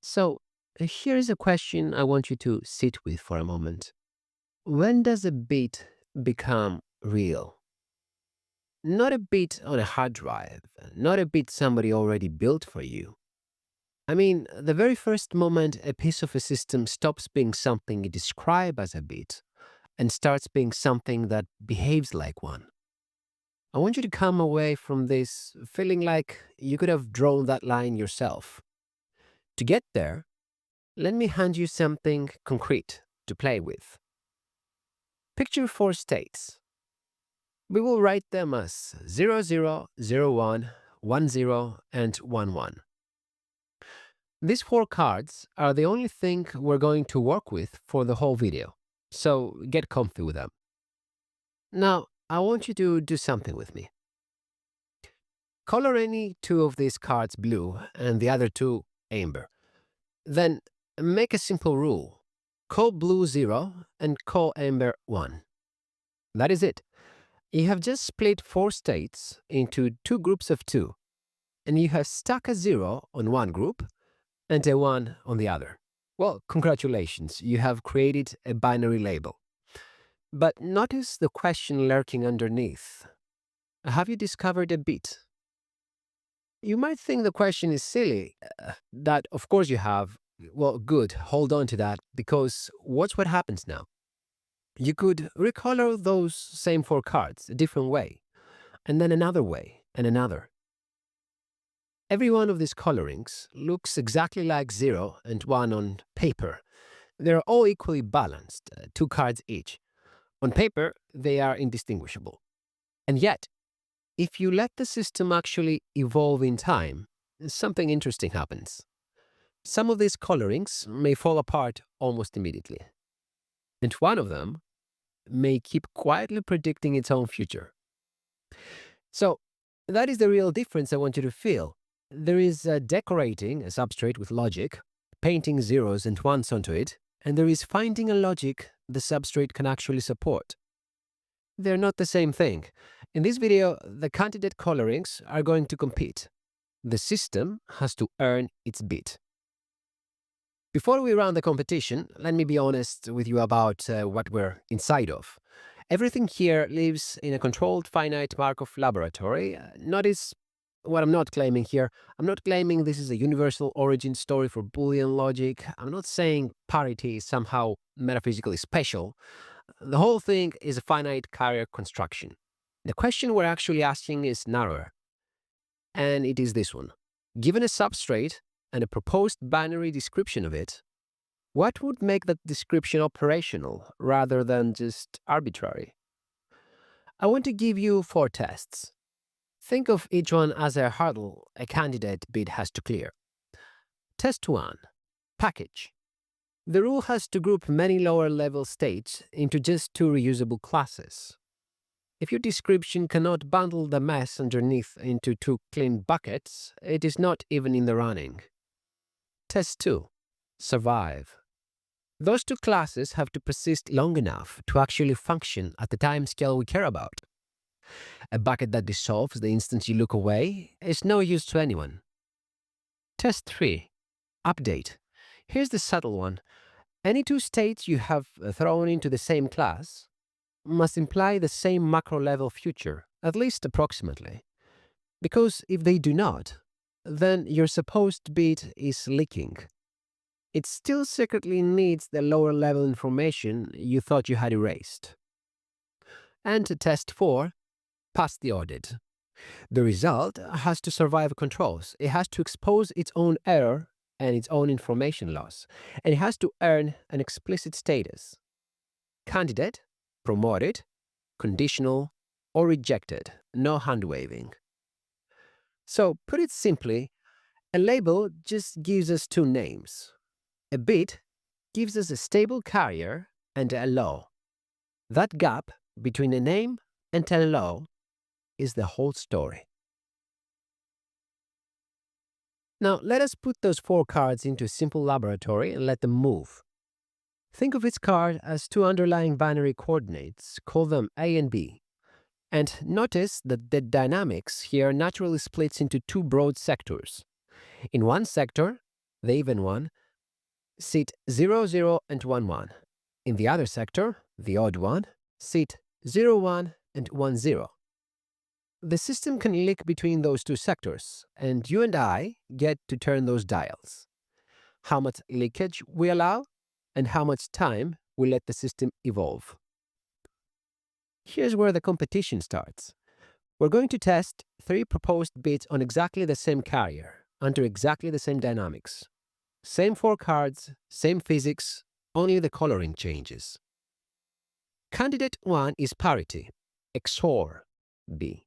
So, here's a question I want you to sit with for a moment. When does a bit become real? Not a bit on a hard drive, not a bit somebody already built for you. I mean, the very first moment a piece of a system stops being something you describe as a bit and starts being something that behaves like one. I want you to come away from this feeling like you could have drawn that line yourself. To get there, let me hand you something concrete to play with. Picture four states. We will write them as 00, 01, 10, and 11. These four cards are the only thing we're going to work with for the whole video, so get comfy with them. Now, I want you to do something with me. Color any two of these cards blue and the other two amber. Then make a simple rule. Call blue 0 and call amber 1. That is it. You have just split four states into two groups of two, and you have stuck a 0 on one group and a 1 on the other. Well, congratulations, you have created a binary label. But notice the question lurking underneath. Have you discovered a bit? You might think the question is silly. That, of course, you have. Well, good, hold on to that, because watch what happens now. You could recolor those same four cards a different way, and then another way, and another. Every one of these colorings looks exactly like 0 and 1 on paper. They're all equally balanced, two cards each. On paper, they are indistinguishable. And yet, if you let the system actually evolve in time, something interesting happens. Some of these colorings may fall apart almost immediately. And one of them may keep quietly predicting its own future. So, that is the real difference I want you to feel. There is decorating a substrate with logic, painting zeros and ones onto it, and there is finding a logic the substrate can actually support. They're not the same thing. In this video, the candidate colorings are going to compete. The system has to earn its bit. Before we run the competition, let me be honest with you about what we're inside of. Everything here lives in a controlled finite Markov laboratory. Notice what I'm not claiming here. I'm not claiming this is a universal origin story for Boolean logic. I'm not saying parity is somehow metaphysically special. The whole thing is a finite carrier construction. The question we're actually asking is narrower. And it is this one. Given a substrate and a proposed binary description of it, what would make that description operational rather than just arbitrary? I want to give you four tests. Think of each one as a hurdle a candidate bit has to clear. Test 1. Package. The rule has to group many lower-level states into just two reusable classes. If your description cannot bundle the mess underneath into two clean buckets, it is not even in the running. Test 2. Survive. Those two classes have to persist long enough to actually function at the timescale we care about. A bucket that dissolves the instant you look away is no use to anyone. Test 3. Update. Here's the subtle one. Any two states you have thrown into the same class must imply the same macro-level future, at least approximately. Because if they do not, then your supposed bit is leaking. It still secretly needs the lower-level information you thought you had erased. And test 4. Pass the audit. The result has to survive controls. It has to expose its own error and its own information loss, and it has to earn an explicit status. Candidate, promoted, conditional, or rejected, no hand-waving. So, put it simply, a label just gives us two names. A bit gives us a stable carrier and a low. That gap between a name and a low is the whole story. Now, let us put those four cards into a simple laboratory and let them move. Think of each card as two underlying binary coordinates, call them A and B. And notice that the dynamics here naturally splits into two broad sectors. In one sector, the even one, sit 0, 0, and 1, 1. In the other sector, the odd one, sit 0, 1, and 1, 0. The system can leak between those two sectors, and you and I get to turn those dials. How much leakage we allow, and how much time we let the system evolve. Here's where the competition starts. We're going to test 3 proposed bits on exactly the same carrier, under exactly the same dynamics. Same 4 cards, same physics, only the coloring changes. Candidate 1 is parity, XOR B.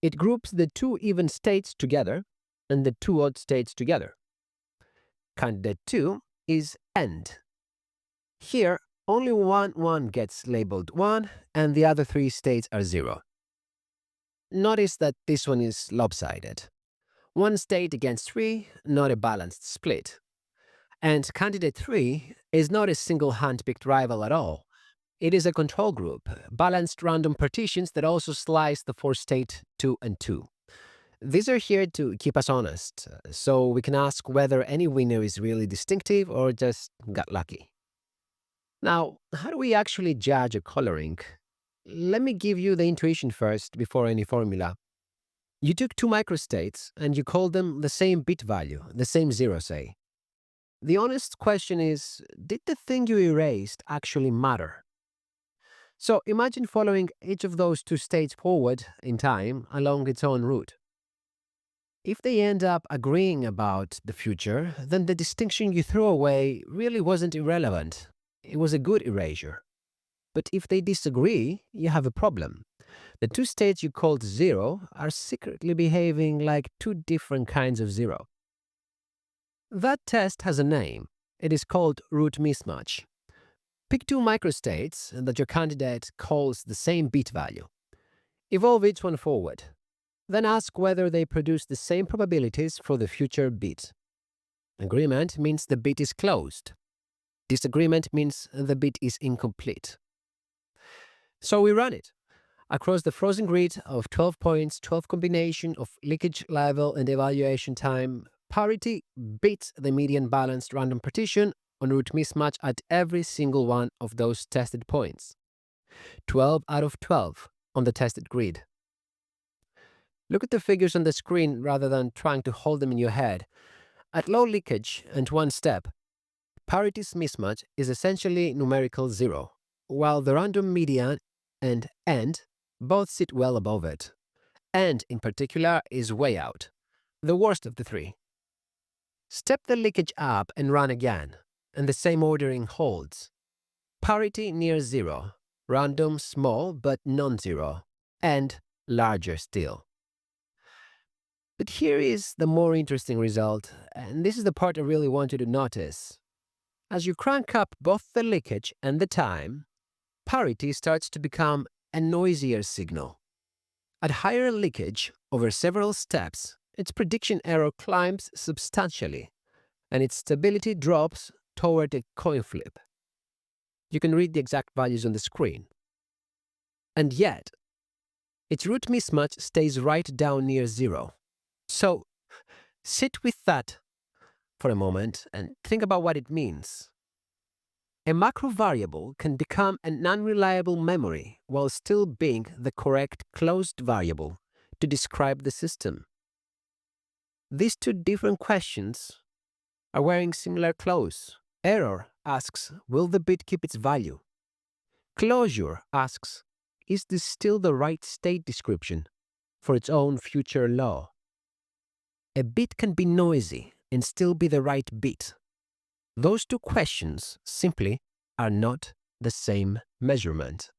It groups the 2 even states together and the 2 odd states together. Candidate 2 is AND. Here, only one gets labeled 1 and the other 3 states are 0. Notice that this one is lopsided. 1 state against 3, not a balanced split. And candidate 3 is not a single hand-picked rival at all. It is a control group, balanced random partitions that also slice the 4-state 2 and 2. These are here to keep us honest, so we can ask whether any winner is really distinctive or just got lucky. Now, how do we actually judge a coloring? Let me give you the intuition first before any formula. You took 2 microstates and you called them the same bit value, the same 0, say. The honest question is, did the thing you erased actually matter? So imagine following each of those 2 states forward in time along its own route. If they end up agreeing about the future, then the distinction you threw away really wasn't irrelevant. It was a good erasure. But if they disagree, you have a problem. The 2 states you called 0 are secretly behaving like 2 different kinds of 0. That test has a name. It is called root mismatch. Pick 2 microstates that your candidate calls the same bit value. Evolve each one forward. Then ask whether they produce the same probabilities for the future bit. Agreement means the bit is closed. Disagreement means the bit is incomplete. So we run it. Across the frozen grid of 12 points, 12 combination of leakage level and evaluation time, parity beats the median balanced random partition on root mismatch at every single one of those tested points. 12 out of 12 on the tested grid. Look at the figures on the screen rather than trying to hold them in your head. At low leakage and 1 step, parity's mismatch is essentially numerical 0, while the random median and AND both sit well above it. AND, in particular, is way out, the worst of the 3. Step the leakage up and run again, and the same ordering holds. Parity near 0, random small but non-zero, and larger still. But here is the more interesting result, and this is the part I really want you to notice. As you crank up both the leakage and the time, parity starts to become a noisier signal. At higher leakage over several steps, its prediction error climbs substantially, and its stability drops toward a coin flip. You can read the exact values on the screen. And yet, its root mismatch stays right down near 0. So, sit with that for a moment and think about what it means. A macro variable can become an unreliable memory while still being the correct closed variable to describe the system. These 2 different questions are wearing similar clothes. Error asks, will the bit keep its value? Closure asks, is this still the right state description for its own future law? A bit can be noisy and still be the right bit. Those 2 questions simply are not the same measurement.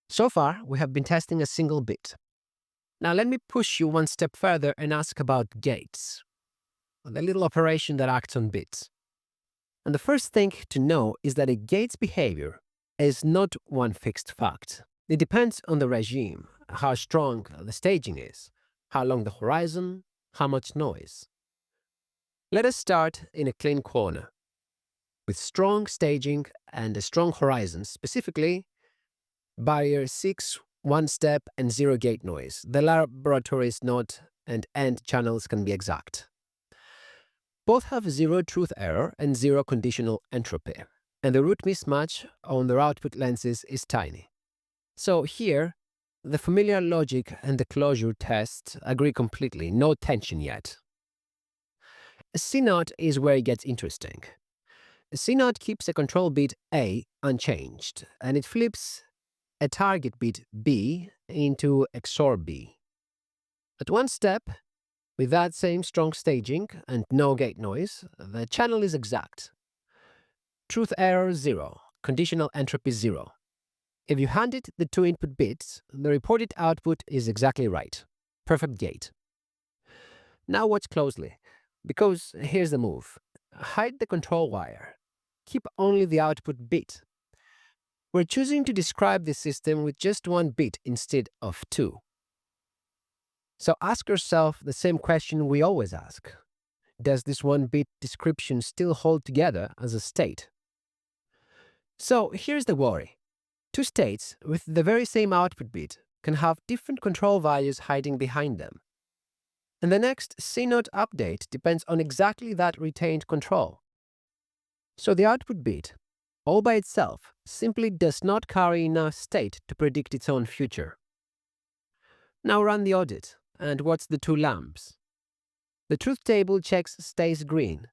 So far, we have been testing a single bit. Now let me push you 1 step further and ask about gates, the little operation that acts on bits. And the first thing to know is that a gate's behavior is not one fixed fact. It depends on the regime, how strong the staging is, how long the horizon, how much noise. Let us start in a clean corner. With strong staging and a strong horizon, specifically barrier 6, 1 step, and 0 gate noise. The laboratory's NOT and AND channels can be exact. Both have zero truth error and zero conditional entropy, and the root mismatch on their output lenses is tiny. So here, the familiar logic and the closure test agree completely, no tension yet. CNOT is where it gets interesting. CNOT keeps a control bit A unchanged, and it flips a target bit B into XOR B. At one step, with that same strong staging and no gate noise, the channel is exact. Truth error 0, conditional entropy 0. If you hand it the two input bits, the reported output is exactly right. Perfect gate. Now watch closely, because here's the move. Hide the control wire. Keep only the output bit. We're choosing to describe the system with just one bit instead of two. So ask yourself the same question we always ask. Does this one-bit description still hold together as a state? So here's the worry. Two states with the very same output bit can have different control values hiding behind them. And the next CNOT update depends on exactly that retained control. So the output bit, all by itself, simply does not carry enough state to predict its own future. Now run the audit and watch the two lamps. The truth table checks stays green.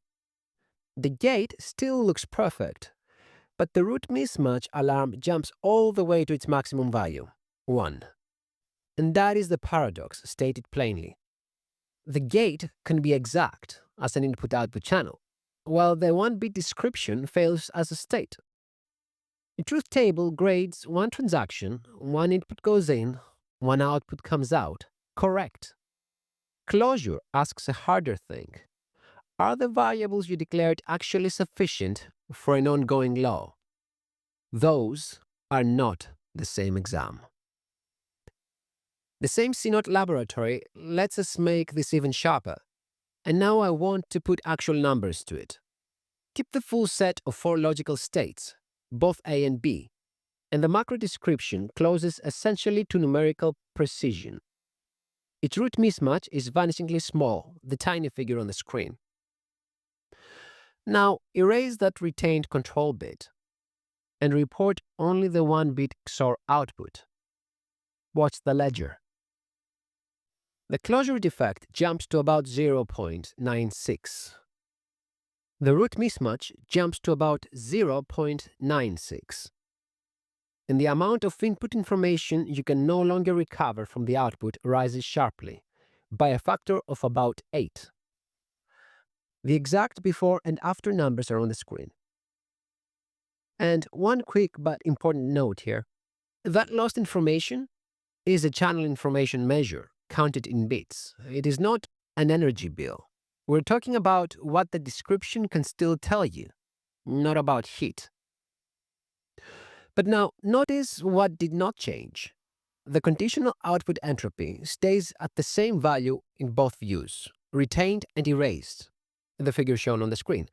The gate still looks perfect, but the root mismatch alarm jumps all the way to its maximum value, 1. And that is the paradox stated plainly. The gate can be exact as an input-output channel, while the one-bit description fails as a state. The truth table grades one transaction, one input goes in, one output comes out, correct. Closure asks a harder thing. Are the variables you declared actually sufficient for an ongoing law? Those are not the same exam. The same CNOT laboratory lets us make this even sharper. And now I want to put actual numbers to it. Keep the full set of 4 logical states, both A and B, and the macro description closes essentially to numerical precision. Its root mismatch is vanishingly small, the tiny figure on the screen. Now, erase that retained control bit and report only the 1-bit XOR output. Watch the ledger. The closure defect jumps to about 0.96. The root mismatch jumps to about 0.96. And the amount of input information you can no longer recover from the output rises sharply, by a factor of about 8. The exact before and after numbers are on the screen. And one quick but important note here. That lost information is a channel information measure, counted in bits. It is not an energy bill. We're talking about what the description can still tell you, not about heat. But now, notice what did not change. The conditional output entropy stays at the same value in both views, retained and erased, the figure shown on the screen.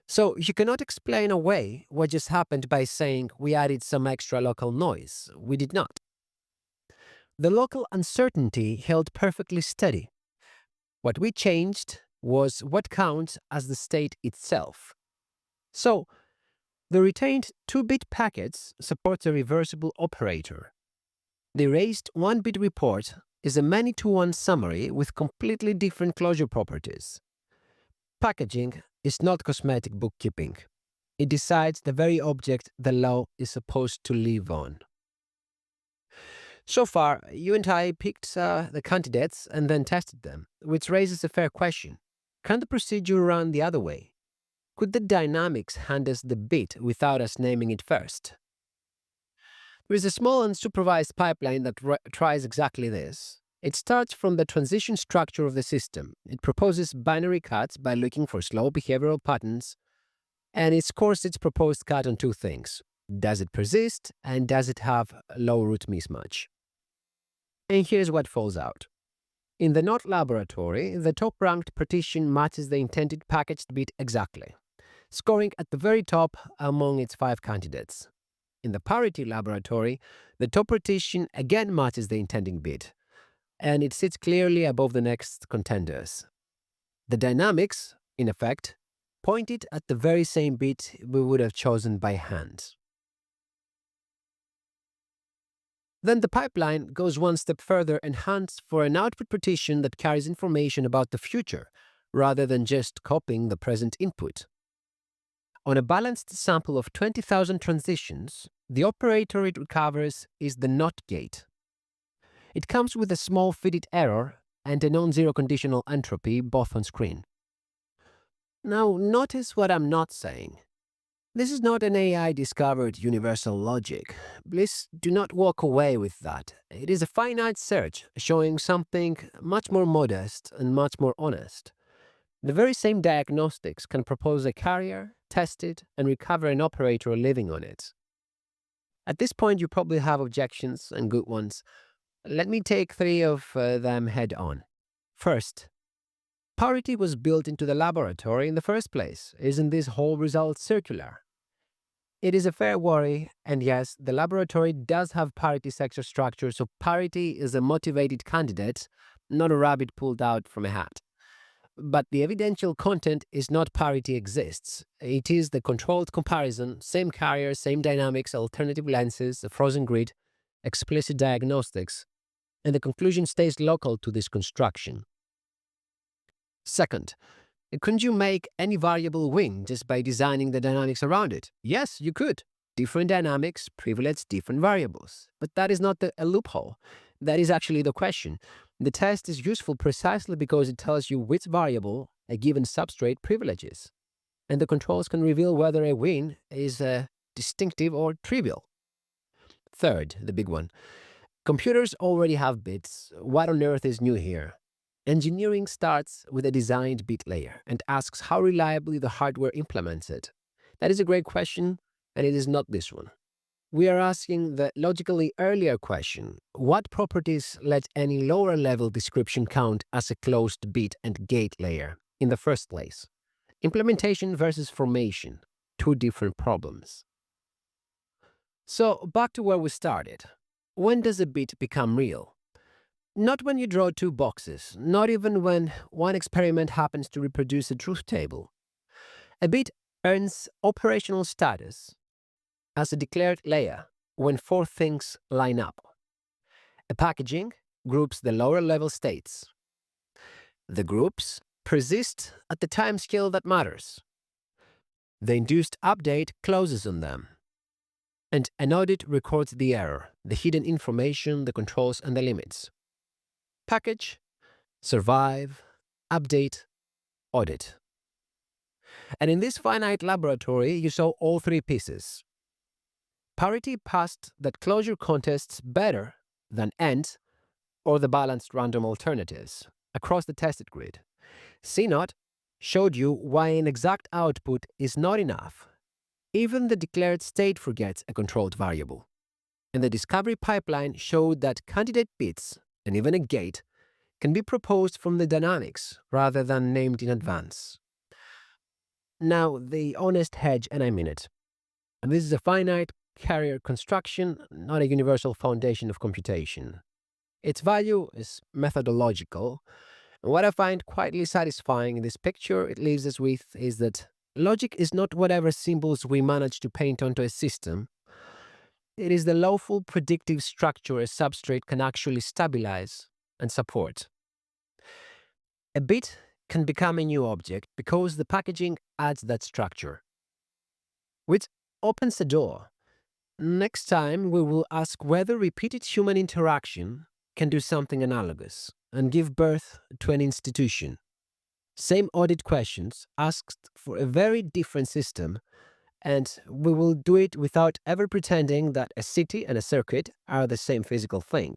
So you cannot explain away what just happened by saying we added some extra local noise. We did not. The local uncertainty held perfectly steady. What we changed was what counts as the state itself. So, the retained 2-bit packets supports a reversible operator. The erased 1-bit report is a many-to-one summary with completely different closure properties. Packaging is not cosmetic bookkeeping. It decides the very object the law is supposed to live on. So far, you and I picked the candidates and then tested them, which raises a fair question. Can the procedure run the other way? Could the dynamics hand us the bit without us naming it first? There is a small unsupervised pipeline that tries exactly this. It starts from the transition structure of the system. It proposes binary cuts by looking for slow behavioral patterns, and it scores its proposed cut on 2 things. Does it persist, and does it have low root mismatch? And here's what falls out. In the CNOT laboratory, the top-ranked partition matches the intended packaged bit exactly, scoring at the very top among its 5 candidates. In the parity laboratory, the top partition again matches the intending bit, and it sits clearly above the next contenders. The dynamics, in effect, pointed at the very same bit we would have chosen by hand. Then the pipeline goes one step further and hunts for an output partition that carries information about the future, rather than just copying the present input. On a balanced sample of 20,000 transitions, the operator it recovers is the NOT gate. It comes with a small fitted error and a non-zero conditional entropy both on screen. Now, notice what I'm not saying. This is not an AI-discovered universal logic. Please do not walk away with that. It is a finite search showing something much more modest and much more honest. The very same diagnostics can propose a carrier, test it, and recover an operator living on it. At this point, you probably have objections, and good ones. Let me take 3 of them head on. First, parity was built into the laboratory in the first place. Isn't this whole result circular? It is a fair worry, and yes, the laboratory does have parity-sector structure, so parity is a motivated candidate, not a rabbit pulled out from a hat. But the evidential content is not parity exists. It is the controlled comparison, same carrier, same dynamics, alternative lenses, a frozen grid, explicit diagnostics, and the conclusion stays local to this construction. Second, couldn't you make any variable win just by designing the dynamics around it? Yes, you could. Different dynamics privilege different variables. But that is not a loophole. That is actually the question. The test is useful precisely because it tells you which variable a given substrate privileges. And the controls can reveal whether a win is distinctive or trivial. Third, the big one. Computers already have bits. What on earth is new here? Engineering starts with a designed bit layer and asks how reliably the hardware implements it. That is a great question, and it is not this one. We are asking the logically earlier question, what properties let any lower-level description count as a closed bit and gate layer in the first place? Implementation versus formation, 2 different problems. So, back to where we started. When does a bit become real? Not when you draw 2 boxes, not even when one experiment happens to reproduce a truth table. A bit earns operational status as a declared layer when 4 things line up. A packaging groups the lower-level states. The groups persist at the timescale that matters. The induced update closes on them. And an audit records the error, the hidden information, the controls, and the limits. Package, survive, update, audit. And in this finite laboratory, you saw all 3 pieces. Parity passed that closure contests better than AND or the balanced random alternatives across the tested grid. CNOT showed you why an exact output is not enough. Even the declared state forgets a controlled variable. And the discovery pipeline showed that candidate bits and even a gate can be proposed from the dynamics rather than named in advance. Now, the honest hedge, and I mean it. And this is a finite carrier construction, not a universal foundation of computation. Its value is methodological. And what I find quietly satisfying in this picture it leaves us with is that logic is not whatever symbols we manage to paint onto a system. It is the lawful predictive structure a substrate can actually stabilize and support. A bit can become a new object because the packaging adds that structure, which opens the door. Next time, we will ask whether repeated human interaction can do something analogous and give birth to an institution. Same audit questions asked for a very different system, and we will do it without ever pretending that a city and a circuit are the same physical thing.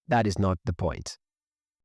That is not the point.